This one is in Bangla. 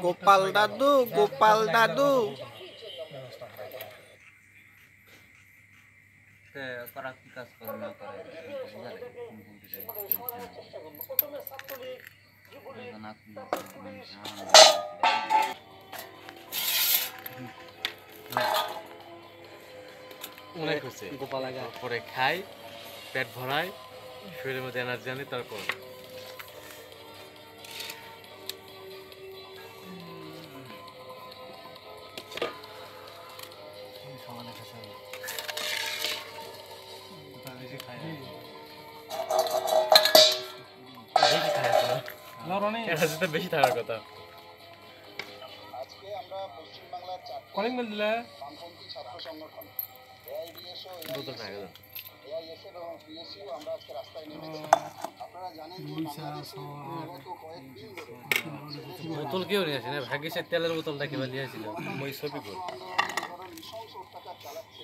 গোপাল দাদু, গোপাল দাদু। অনেক হচ্ছে গোপাল পরে খাই, পেট ভরায়, শরীরের মধ্যে এনার্জি আনি, তারপর বেশি থাকার কথা। আজকে আমরা পশ্চিমবাংলার কলিং বেল দিলে বামপন্থী ছাত্র সংগঠন এআইডিএসও এআইএসএফ এবং পিএসইউ আমরা আজকে রাস্তায় নেমেছি। আপনারা জানেন যে বাংলাদেশে বিগত কয়েকদিন ধরে বোতল কেউ নিয়ে আসে না, ভাগ্যিসের তেলের বোতলটা কেবল নিয়েছিল ওই ছবি করে নৃশংস অত্যাচার চালাচ্ছে।